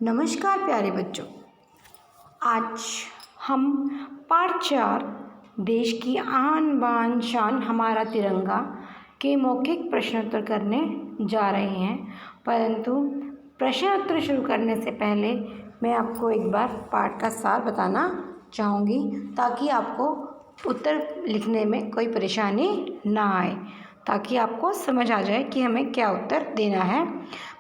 नमस्कार प्यारे बच्चों, आज हम पाठ 4 देश की आन बान शान हमारा तिरंगा के मौखिक प्रश्नोत्तर करने जा रहे हैं। परंतु प्रश्नोत्तर शुरू करने से पहले मैं आपको एक बार पाठ का सार बताना चाहूँगी ताकि आपको उत्तर लिखने में कोई परेशानी ना आए, ताकि आपको समझ आ जाए कि हमें क्या उत्तर देना है।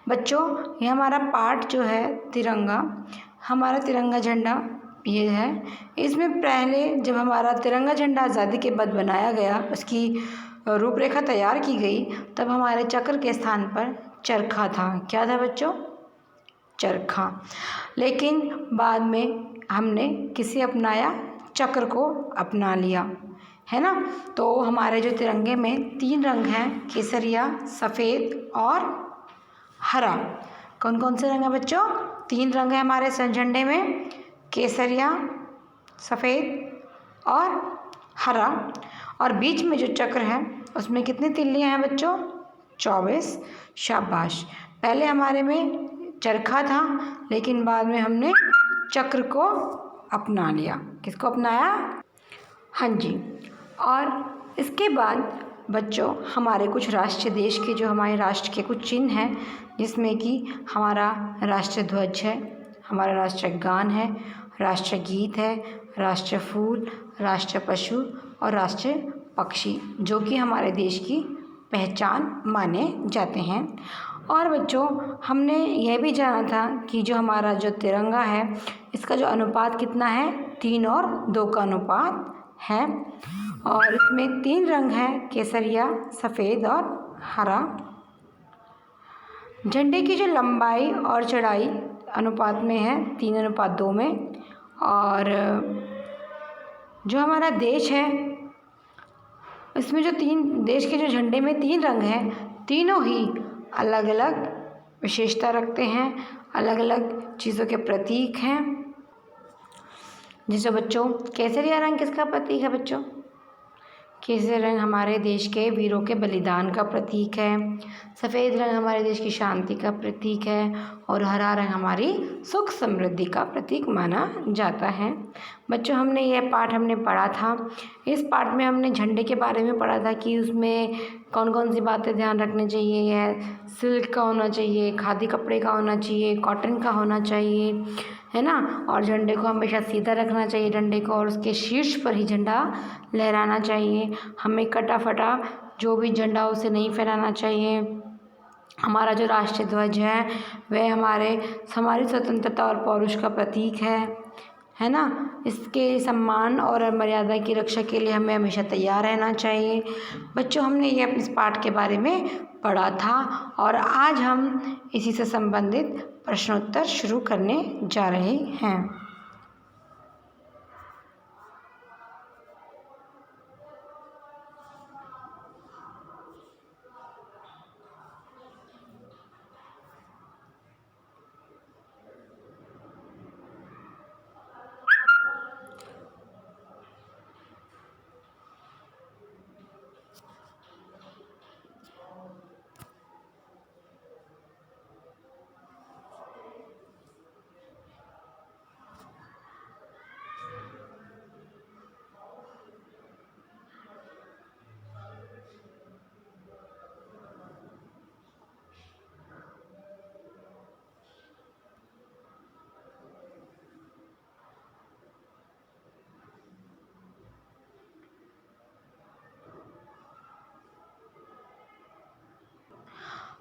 बच्चों, ये हमारा पाठ जो है तिरंगा, हमारा तिरंगा झंडा ये है। इसमें पहले जब हमारा तिरंगा झंडा आज़ादी के बाद बनाया गया, उसकी रूपरेखा तैयार की गई, तब हमारे चक्र के स्थान पर चरखा था। क्या था बच्चों? चरखा। लेकिन बाद में हमने किसे अपनाया? चक्र को अपना लिया, है ना। तो हमारे जो तिरंगे में 3 रंग हैं, केसरिया, सफ़ेद और हरा। कौन कौन से रंग हैं बच्चों? 3 रंग हैं हमारे झंडे में, केसरिया, सफ़ेद और हरा। और बीच में जो चक्र है उसमें कितनी तिल्लियाँ हैं बच्चों? 24। शाबाश। पहले हमारे में चरखा था, लेकिन बाद में हमने चक्र को अपना लिया। किसको अपनाया? हाँ जी। और इसके बाद बच्चों, हमारे कुछ राष्ट्रीय देश के जो हमारे राष्ट्र के कुछ चिन्ह हैं, जिसमें कि हमारा राष्ट्रीय ध्वज है, हमारा राष्ट्रीय गान है, राष्ट्रीय गीत है, राष्ट्रीय फूल, राष्ट्रीय पशु और राष्ट्रीय पक्षी, जो कि हमारे देश की पहचान माने जाते हैं। और बच्चों, हमने यह भी जाना था कि जो हमारा जो तिरंगा है, इसका जो अनुपात कितना है? 3 और 2 का अनुपात है। और इसमें 3 रंग हैं, केसरिया, सफ़ेद और हरा। झंडे की जो लंबाई और चौड़ाई अनुपात में है, 3:2 में। और जो हमारा देश है, इसमें जो 3 देश के जो झंडे में 3 रंग हैं, तीनों ही अलग अलग विशेषता रखते हैं, अलग अलग चीज़ों के प्रतीक हैं। जैसे बच्चों, केसरिया रंग किसका प्रतीक है बच्चों? केसरी रंग हमारे देश के वीरों के बलिदान का प्रतीक है। सफ़ेद रंग हमारे देश की शांति का प्रतीक है और हरा रंग हमारी सुख समृद्धि का प्रतीक माना जाता है। बच्चों, हमने यह पाठ हमने पढ़ा था। इस पाठ में हमने झंडे के बारे में पढ़ा था कि उसमें कौन कौन सी बातें ध्यान रखनी चाहिए। यह सिल्क का होना चाहिए, खादी कपड़े का होना चाहिए, कॉटन का होना चाहिए, है ना। और झंडे को हमेशा सीधा रखना चाहिए झंडे को, और उसके शीर्ष पर ही झंडा लहराना चाहिए। हमें कटा फटा जो भी झंडा हो उसे नहीं फहराना चाहिए। हमारा जो राष्ट्रीय ध्वज है वह हमारी स्वतंत्रता और पौरुष का प्रतीक है ना। इसके सम्मान और मर्यादा की रक्षा के लिए हमें हमेशा तैयार रहना चाहिए। बच्चों, हमने ये इस पाठ के बारे में पढ़ा था और आज हम इसी से संबंधित प्रश्नोत्तर शुरू करने जा रहे हैं।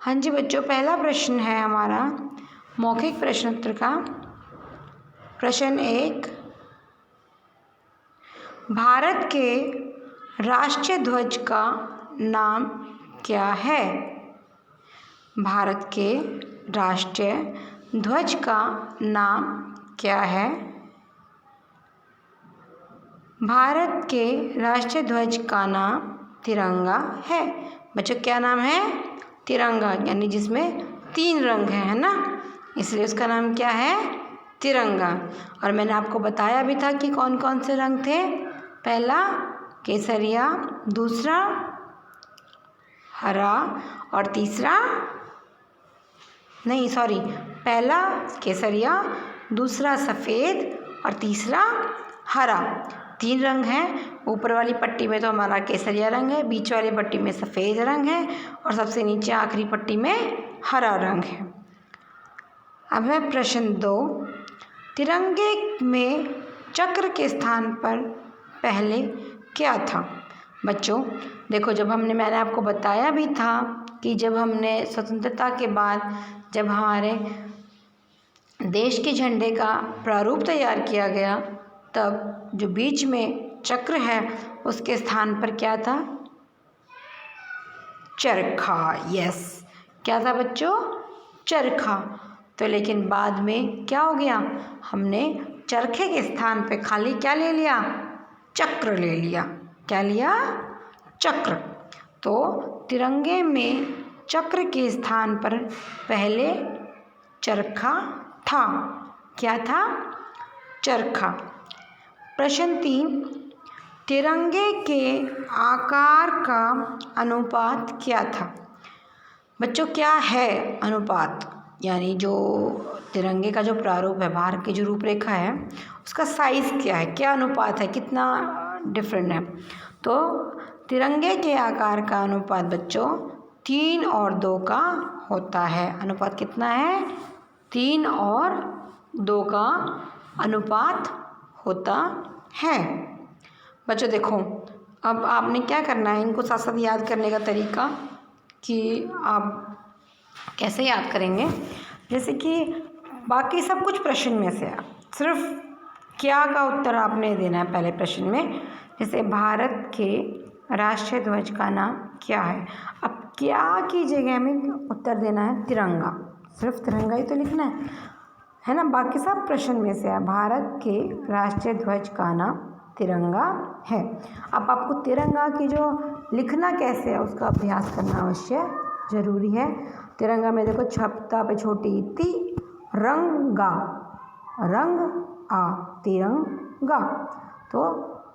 हाँ जी बच्चों, पहला प्रश्न है हमारा मौखिक प्रश्नोत्तर का। प्रश्न 1, भारत के राष्ट्रीय ध्वज का नाम क्या है? भारत के राष्ट्रीय ध्वज का नाम क्या है? भारत के राष्ट्रीय ध्वज का नाम तिरंगा है। बच्चों, क्या नाम है? तिरंगा, यानी जिसमें 3 रंग हैं, है ना, इसलिए उसका नाम क्या है? तिरंगा। और मैंने आपको बताया भी था कि कौन कौन से रंग थे। पहला केसरिया, दूसरा हरा और तीसरा पहला केसरिया, दूसरा सफ़ेद और तीसरा हरा। 3 रंग हैं। ऊपर वाली पट्टी में तो हमारा केसरिया रंग है, बीच वाली पट्टी में सफ़ेद रंग है और सबसे नीचे आखिरी पट्टी में हरा रंग है। अब है प्रश्न 2। तिरंगे में चक्र के स्थान पर पहले क्या था? बच्चों देखो, मैंने आपको बताया भी था कि जब हमने स्वतंत्रता के बाद जब हमारे देश के झंडे का प्रारूप तैयार किया गया, तब जो बीच में चक्र है उसके स्थान पर क्या था? चरखा। यस, क्या था बच्चों? चरखा। तो लेकिन बाद में क्या हो गया? हमने चरखे के स्थान पे खाली क्या ले लिया? चक्र ले लिया। क्या लिया? चक्र। तो तिरंगे में चक्र के स्थान पर पहले चरखा था। क्या था? चरखा। प्रश्न 3। तिरंगे के आकार का अनुपात क्या था? बच्चों क्या है अनुपात? यानी जो तिरंगे का जो प्रारूप है, भारत की जो रूपरेखा है, उसका साइज़ क्या है, क्या अनुपात है, कितना डिफरेंट है? तो तिरंगे के आकार का अनुपात बच्चों 3 और 2 का होता है। अनुपात कितना है? 3 और 2 का अनुपात होता है। बच्चों देखो, अब आपने क्या करना है, इनको साथ साथ याद करने का तरीका कि आप कैसे याद करेंगे। जैसे कि बाकी सब कुछ प्रश्न में से सिर्फ क्या का उत्तर आपने देना है पहले प्रश्न में। जैसे भारत के राष्ट्रीय ध्वज का नाम क्या है? अब क्या की जगह में उत्तर देना है तिरंगा। सिर्फ तिरंगा ही तो लिखना है ना। बाकी सब प्रश्न में से है। भारत के राष्ट्रीय ध्वज का नाम तिरंगा है। अब आपको तिरंगा की जो लिखना कैसे है उसका अभ्यास करना अवश्य ज़रूरी है। तिरंगा में देखो, छपता पे छोटी ती, रंगा, रंग आ, तिरंगा। तो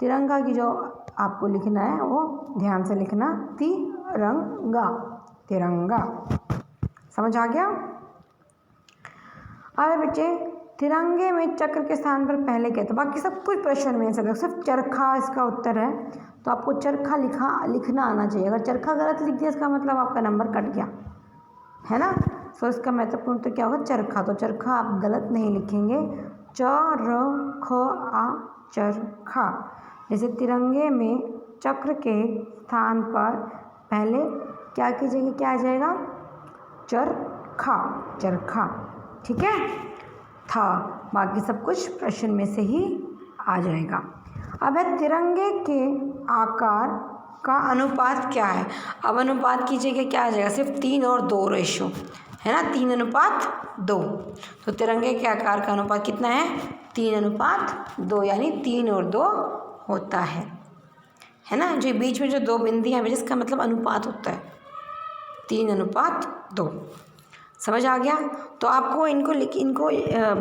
तिरंगा की जो आपको लिखना है वो ध्यान से लिखना, तिरंगा, तिरंगा। समझ आ गया? अब बच्चे, तिरंगे में चक्र के स्थान पर पहले क्या था? बाकी सब कुछ प्रश्न में से सिर्फ चरखा इसका उत्तर है। तो आपको चरखा लिखना आना चाहिए। अगर चरखा गलत लिख दिया इसका मतलब आपका नंबर कट गया, है ना। सो इसका महत्वपूर्ण तो क्या होगा? चरखा। तो चरखा आप गलत नहीं लिखेंगे, चरखा, चरखा। जैसे तिरंगे में चक्र के स्थान पर पहले क्या की जगह क्या आ जाएगा? चरखा, चरखा। ठीक है, था। बाकी सब कुछ प्रश्न में से ही आ जाएगा। अब है तिरंगे के आकार का अनुपात क्या है? अब अनुपात की जगह क्या आ जाएगा? सिर्फ 3 और 2 रेशो, है ना, 3:2। तो तिरंगे के आकार का अनुपात कितना है? 3:2, यानी 3 और 2 होता है ना। जो बीच में जो 2 बिंदियाँ हैं जिसका मतलब अनुपात होता है 3:2। समझ आ गया? तो आपको इनको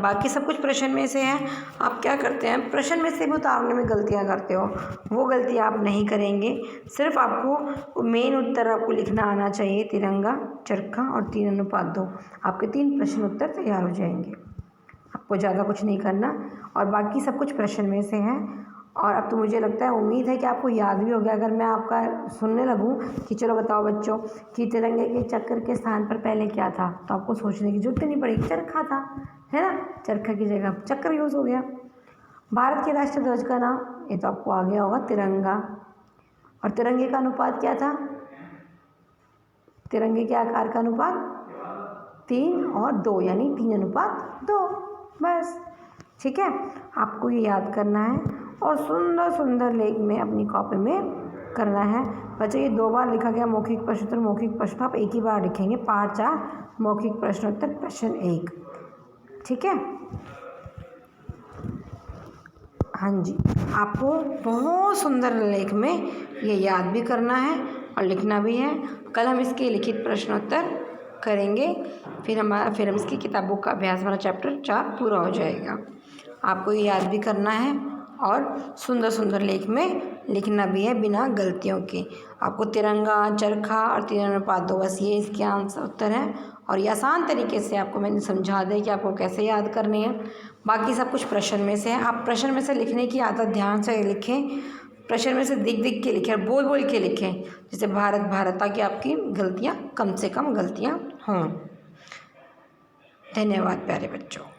बाकी सब कुछ प्रश्न में से है। आप क्या करते हैं, प्रश्न में से भी उतारने में गलतियां करते हो, वो गलती आप नहीं करेंगे। सिर्फ आपको मेन उत्तर आपको लिखना आना चाहिए, तिरंगा, चरखा और 3:2। आपके 3 प्रश्न उत्तर तैयार हो जाएंगे। आपको ज़्यादा कुछ नहीं करना और बाकी सब कुछ प्रश्न में से है। और अब तो मुझे लगता है, उम्मीद है कि आपको याद भी हो गया। अगर मैं आपका सुनने लगूं कि चलो बताओ बच्चों कि तिरंगे के चक्र के स्थान पर पहले क्या था, तो आपको सोचने की जरूरत नहीं पड़ेगी, चरखा था, है ना। चरखा की जगह चक्र यूज़ हो गया। भारत के राष्ट्रीय ध्वज का नाम, ये तो आपको आ गया होगा, तिरंगा। और तिरंगे का अनुपात क्या था? तिरंगे के आकार का अनुपात 3 और 2, यानी 3:2। बस, ठीक है। आपको ये याद करना है और सुंदर सुंदर लेख में अपनी कॉपी में करना है। बच्चे ये 2 बार लिखा गया मौखिक प्रश्नोत्तर, मौखिक प्रश्न आप एक ही बार लिखेंगे। पार्ट 4 मौखिक प्रश्नोत्तर प्रश्न 1, ठीक है। हाँ जी, आपको बहुत सुंदर लेख में ये याद भी करना है और लिखना भी है। कल हम इसके लिखित प्रश्नोत्तर करेंगे, फिर हम इसकी किताबों का अभ्यास, हमारा चैप्टर 4 पूरा हो जाएगा। आपको ये याद भी करना है और सुंदर सुंदर लेख में लिखना भी है बिना गलतियों के। आपको तिरंगा, चरखा और 3:2, बस ये इसके आंसर उत्तर है। और ये आसान तरीके से आपको मैंने समझा दिया कि आपको कैसे याद करने हैं। बाकी सब कुछ प्रश्न में से है। आप प्रश्न में से लिखने की आदत ध्यान से लिखें, प्रश्न में से दिख दिख के लिखें, बोल बोल के लिखें, जैसे भारत भारत, ताकि आपकी गलतियाँ कम से कम गलतियाँ हों। धन्यवाद प्यारे बच्चों।